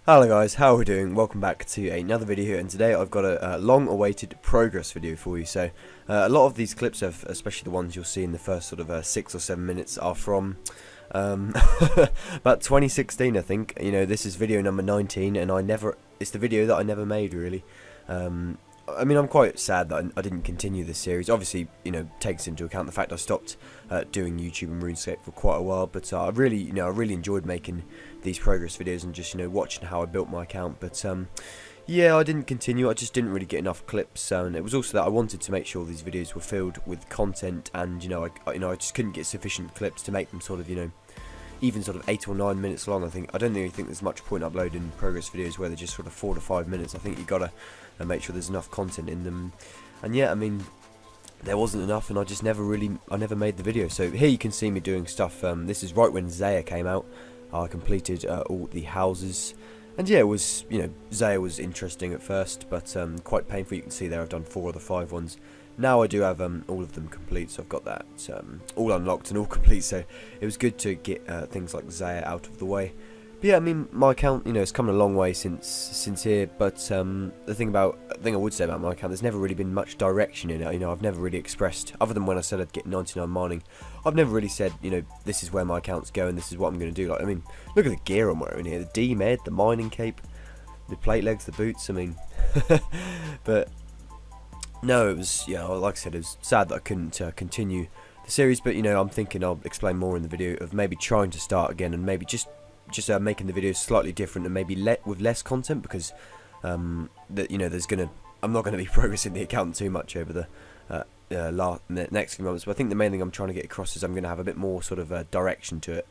Hello guys, how are we doing? Welcome back to another video, and today I've got a long-awaited progress video for you. So a lot of these clips, especially the ones you'll see in the first sort of 6 or 7 minutes, are from about 2016, I think. You know, this is video number 19, and it's the video that I never made, really. I mean, I'm quite sad that I didn't continue this series. Obviously, you know, takes into account the fact I stopped doing YouTube and RuneScape for quite a while. But I really enjoyed making these progress videos and just, watching how I built my account. But yeah, I didn't continue. I just didn't really get enough clips, and it was also that I wanted to make sure these videos were filled with content, and I just couldn't get sufficient clips to make them sort of, even sort of 8 or 9 minutes long. I don't really think there's much point uploading progress videos where they're just sort of 4 to 5 minutes. I think you gotta make sure there's enough content in them. And yeah, I mean, there wasn't enough, and I never made the video. So here you can see me doing stuff. This is right when Zaya came out. I completed all the houses, and yeah, it was, Zaya was interesting at first, but quite painful. You can see there I've done 4 of the 5 ones. Now I do have all of them complete, so I've got that all unlocked and all complete, so it was good to get things like Zaya out of the way. But yeah, I mean, my account, it's come a long way since here, but the thing I would say about my account, there's never really been much direction in it. I've never really expressed, other than when I said I'd get 99 mining, I've never really said, this is where my account's going, this is what I'm going to do. Like, I mean, look at the gear I'm wearing here, the D-Med, the mining cape, the plate legs, the boots, I mean, but no, it was, like I said, it was sad that I couldn't continue the series, but I'm thinking I'll explain more in the video of maybe trying to start again, and maybe just making the videos slightly different, and maybe with less content, because I'm not going to be progressing the account too much over the next few months. But I think the main thing I'm trying to get across is I'm going to have a bit more sort of direction to it.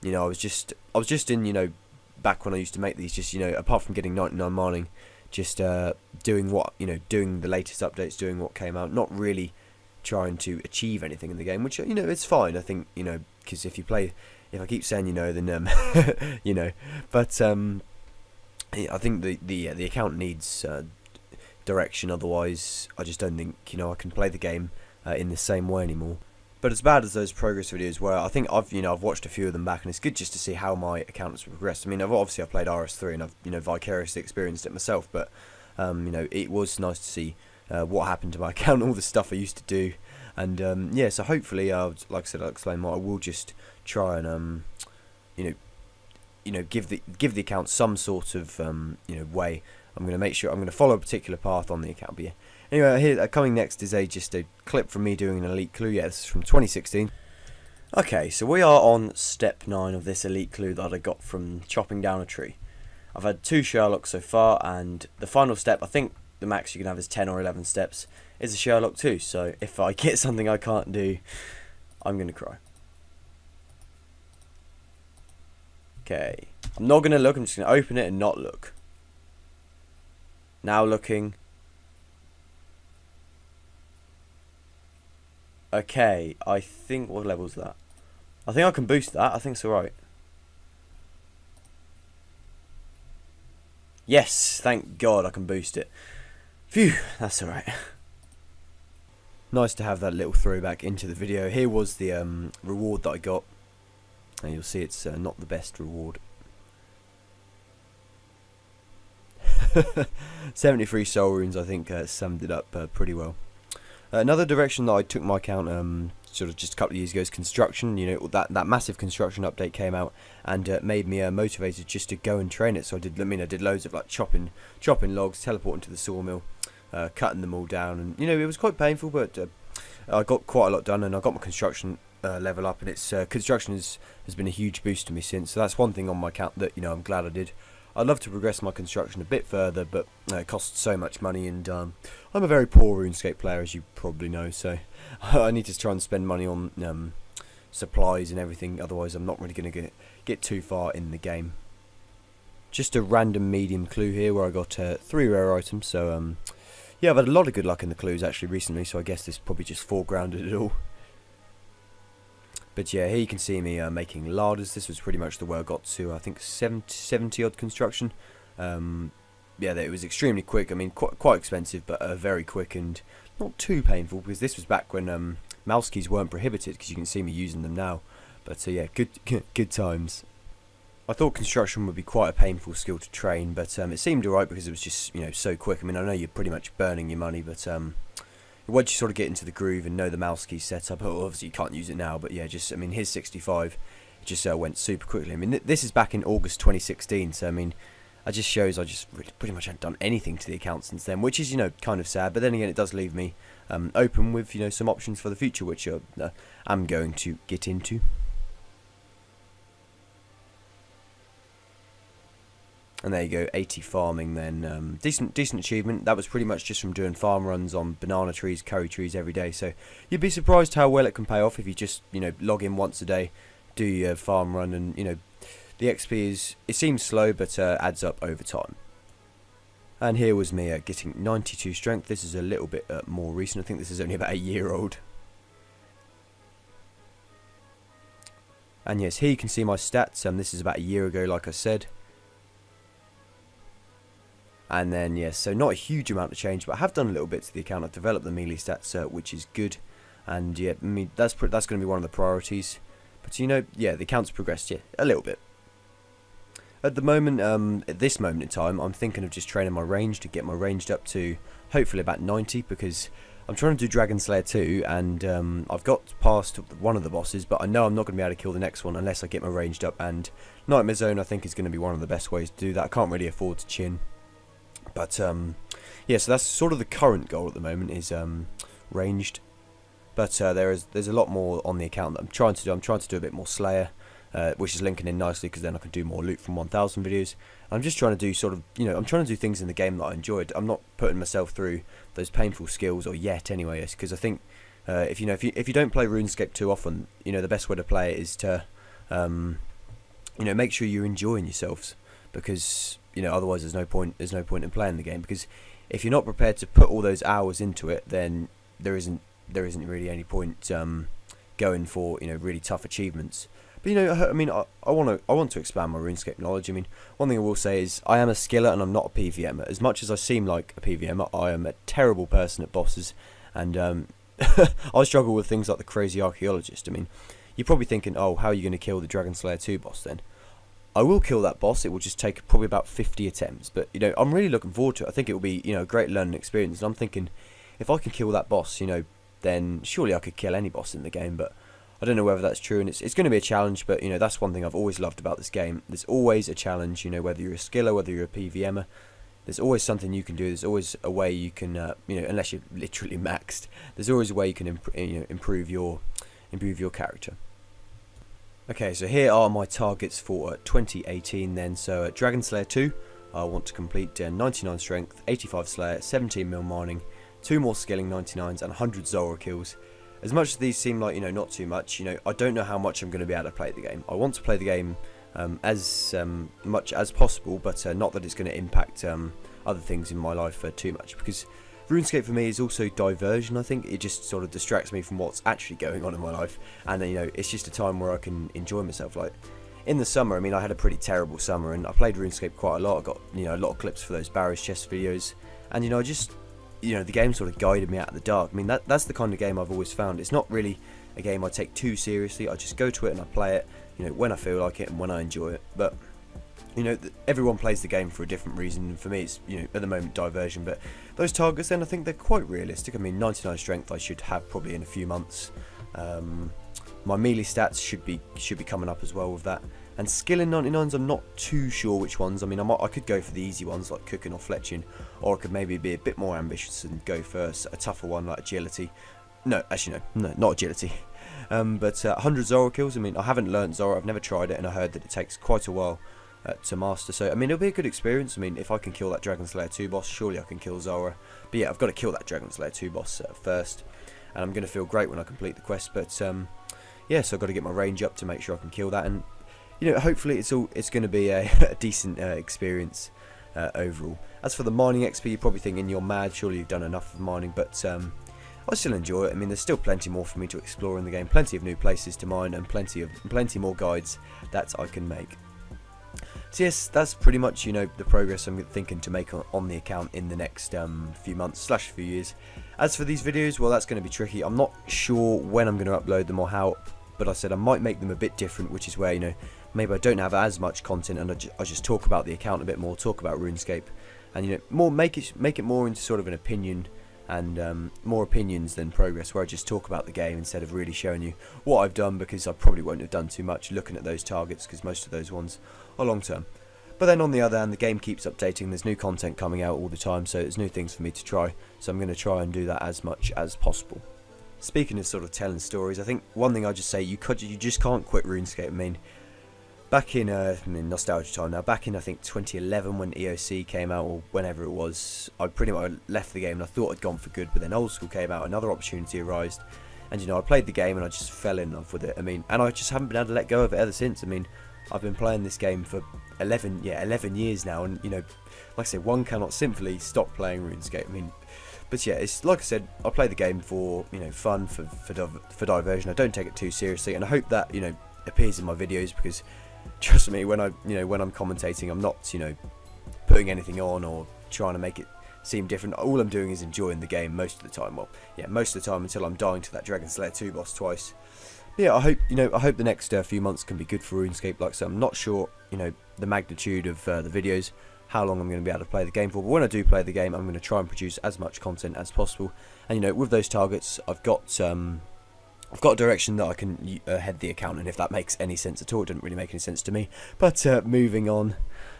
I was just in, back when I used to make these, just apart from getting 99 mining, just doing doing the latest updates, doing what came out, not really trying to achieve anything in the game, which it's fine. I think because if I keep saying then but I think the account needs direction. Otherwise, I just don't think I can play the game in the same way anymore. But as bad as those progress videos were, I think I've watched a few of them back, and it's good just to see how my account has progressed. I mean, obviously I've played RS3 and I've vicariously experienced it myself, but it was nice to see what happened to my account, all the stuff I used to do, and yeah. So hopefully, like I said, I'll explain more. I will just try and give the account some sort of way. I'm going to make sure I'm going to follow a particular path on the account. But yeah. Anyway, here coming next is just a clip from me doing an elite clue. Yeah, this is from 2016. Okay, so we are on step 9 of this elite clue that I got from chopping down a tree. I've had 2 Sherlocks so far, and the final step, I think the max you can have is 10 or 11 steps, is a Sherlock 2. So if I get something I can't do, I'm going to cry. Okay, I'm not going to look, I'm just going to open it and not look. Now looking. Okay, I think, what level is that? I think I can boost that, I think it's alright. Yes, thank God I can boost it. Phew, that's alright. Nice to have that little throwback into the video. Here was the reward that I got. And you'll see it's not the best reward. 73 soul runes, I think, summed it up pretty well. Another direction that I took my account sort of just a couple of years ago is construction. That massive construction update came out and made me motivated just to go and train it. So I did loads of like chopping logs, teleporting to the sawmill, cutting them all down, and it was quite painful, but I got quite a lot done, and I got my construction level up, and it's construction has been a huge boost to me since. So that's one thing on my account that I'm glad I did. I'd love to progress my construction a bit further, but it costs so much money, and I'm a very poor RuneScape player, as you probably know, so I need to try and spend money on supplies and everything, otherwise I'm not really going to get too far in the game. Just a random medium clue here where I got 3 rare items, so yeah, I've had a lot of good luck in the clues actually recently, so I guess this probably just foregrounded it all. But yeah, here you can see me making larders. This was pretty much the way I got to, I think, 70 odd construction. Yeah, it was extremely quick. I mean, quite expensive, but very quick and not too painful, because this was back when mouse keys weren't prohibited, because you can see me using them now. But yeah, good times. I thought construction would be quite a painful skill to train, but it seemed alright because it was just, so quick. I mean, I know you're pretty much burning your money, but once you sort of get into the groove and know the mouse key setup, obviously you can't use it now, but yeah, just, I mean, his 65, it just went super quickly. I mean, this is back in August 2016, so I mean, it just shows I just really pretty much haven't done anything to the account since then, which is, kind of sad, but then again, it does leave me open with, some options for the future, which I'm going to get into. And there you go, 80 farming then. Decent achievement. That was pretty much just from doing farm runs on banana trees, curry trees every day. So you'd be surprised how well it can pay off if you just, log in once a day, do your farm run, and, the XP it seems slow, but adds up over time. And here was me getting 92 strength. This is a little bit more recent. I think this is only about a year old. And yes, here you can see my stats. This is about a year ago, like I said. And then, yes, so not a huge amount of change, but I have done a little bit to the account. I've developed the melee stats, which is good. And, yeah, I mean, that's going to be one of the priorities. But, yeah, the account's progressed, yeah, a little bit. At the moment, at this moment in time, I'm thinking of just training my range to get my ranged up to hopefully about 90, because I'm trying to do Dragon Slayer 2, and I've got past one of the bosses, but I know I'm not going to be able to kill the next one unless I get my ranged up, and Nightmare Zone I think is going to be one of the best ways to do that. I can't really afford to chin. But, yeah, so that's sort of the current goal at the moment, is ranged. But there's a lot more on the account that I'm trying to do. I'm trying to do a bit more Slayer, which is linking in nicely, because then I can do more loot from 1000 videos. I'm just trying to do sort of, I'm trying to do things in the game that I enjoyed. I'm not putting myself through those painful skills, or yet anyway, because I think if you don't play RuneScape too often, the best way to play it is to, make sure you're enjoying yourselves, because otherwise there's no point in playing the game, because if you're not prepared to put all those hours into it, then there isn't really any point going for really tough achievements. But I mean, I want to expand my RuneScape knowledge. I mean, one thing I will say is I am a skiller and I'm not a PVMer. As much as I seem like a PVMer, I am a terrible person at bosses, and I struggle with things like the Crazy Archaeologist. I mean, you're probably thinking, oh, how are you going to kill the Dragon Slayer 2 boss then? I will kill that boss. It will just take probably about 50 attempts, but I'm really looking forward to it. I think it will be a great learning experience, and I'm thinking if I can kill that boss, then surely I could kill any boss in the game. But I don't know whether that's true, and it's going to be a challenge. But that's one thing I've always loved about this game. There's always a challenge. Whether you're a skiller, whether you're a PVMer, there's always something you can do. There's always a way you can unless you're literally maxed, there's always a way you can improve your character. Okay, so here are my targets for 2018 then. So at Dragon Slayer 2, I want to complete 99 strength, 85 Slayer, 17 mil mining, 2 more skilling 99s, and 100 Zora kills. As much as these seem like, not too much, I don't know how much I'm going to be able to play the game. I want to play the game as much as possible, but not that it's going to impact other things in my life too much, because RuneScape for me is also diversion. I think it just sort of distracts me from what's actually going on in my life, and it's just a time where I can enjoy myself. Like in the summer, I mean, I had a pretty terrible summer, and I played RuneScape quite a lot. I got a lot of clips for those Barry's chest videos, and I just the game sort of guided me out of the dark. I mean, that's the kind of game I've always found. It's not really a game I take too seriously. I just go to it and I play it, when I feel like it and when I enjoy it. But everyone plays the game for a different reason. For me, it's at the moment diversion. But those targets, then I think they're quite realistic. I mean, 99 strength I should have probably in a few months. My melee stats should be coming up as well with that. And skill in 99s, I'm not too sure which ones. I mean, I could go for the easy ones like cooking or fletching, or I could maybe be a bit more ambitious and go for a tougher one like agility. No, actually no, not agility. But 100 Zora kills. I mean, I haven't learnt Zora. I've never tried it, and I heard that it takes quite a while to master. So I mean, it'll be a good experience. I mean, if I can kill that Dragon Slayer 2 boss, surely I can kill Zora. But yeah, I've got to kill that Dragon Slayer 2 boss first, and I'm going to feel great when I complete the quest. But yeah, so I've got to get my range up to make sure I can kill that, and hopefully it's going to be a decent experience overall. As for the mining XP, you're probably thinking you're mad. Surely you've done enough of mining, but I still enjoy it. I mean, there's still plenty more for me to explore in the game, plenty of new places to mine, and plenty more guides that I can make. So yes, that's pretty much the progress I'm thinking to make on the account in the next few months / few years. As for these videos, well, that's going to be tricky. I'm not sure when I'm going to upload them or how, but I said I might make them a bit different, which is where maybe I don't have as much content, and I just talk about the account a bit more, talk about RuneScape, and more make it more into sort of an opinion, and more opinions than progress, where I just talk about the game instead of really showing you what I've done, because I probably won't have done too much looking at those targets, because most of those ones are long term. But then on the other hand, the game keeps updating, there's new content coming out all the time, so there's new things for me to try, so I'm going to try and do that as much as possible. Speaking of sort of telling stories, I think one thing I just say, you just can't quit RuneScape. I mean, back in nostalgia time now, back in I think 2011 when EOC came out, or whenever it was, I pretty much left the game and I thought I'd gone for good, but then Old School came out, another opportunity arose, and I played the game and I just fell in love with it. I mean, and I just haven't been able to let go of it ever since. I mean, I've been playing this game for 11 years now, and like I said, one cannot simply stop playing RuneScape. I mean, but yeah, it's like I said, I play the game for fun, for diversion. I don't take it too seriously, and I hope that appears in my videos, because trust me, when when I'm commentating, I'm not putting anything on or trying to make it seem different. All I'm doing is enjoying the game most of the time. Well, yeah, most of the time, until I'm dying to that Dragon Slayer 2 boss twice. Yeah, I hope the next few months can be good for RuneScape. Like I said, I'm not sure, the magnitude of the videos, how long I'm going to be able to play the game for. But when I do play the game, I'm going to try and produce as much content as possible. And with those targets, I've got a direction that I can head the account, and if that makes any sense at all, it didn't really make any sense to me. But moving on,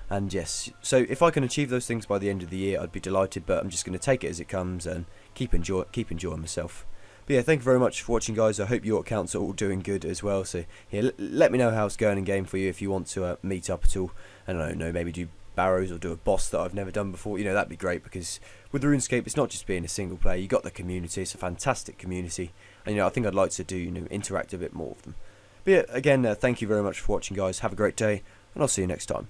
and yes, so if I can achieve those things by the end of the year, I'd be delighted. But I'm just going to take it as it comes and keep enjoying myself. But yeah, thank you very much for watching, guys. I hope your accounts are all doing good as well. So yeah, let me know how it's going in game for you. If you want to meet up at all, I don't know, maybe do barrows or do a boss that I've never done before, that'd be great, because with the RuneScape, it's not just being a single player. You got the community. It's a fantastic community, and I think I'd like to do interact a bit more with them. But yeah, again, thank you very much for watching, guys. Have a great day, and I'll see you next time.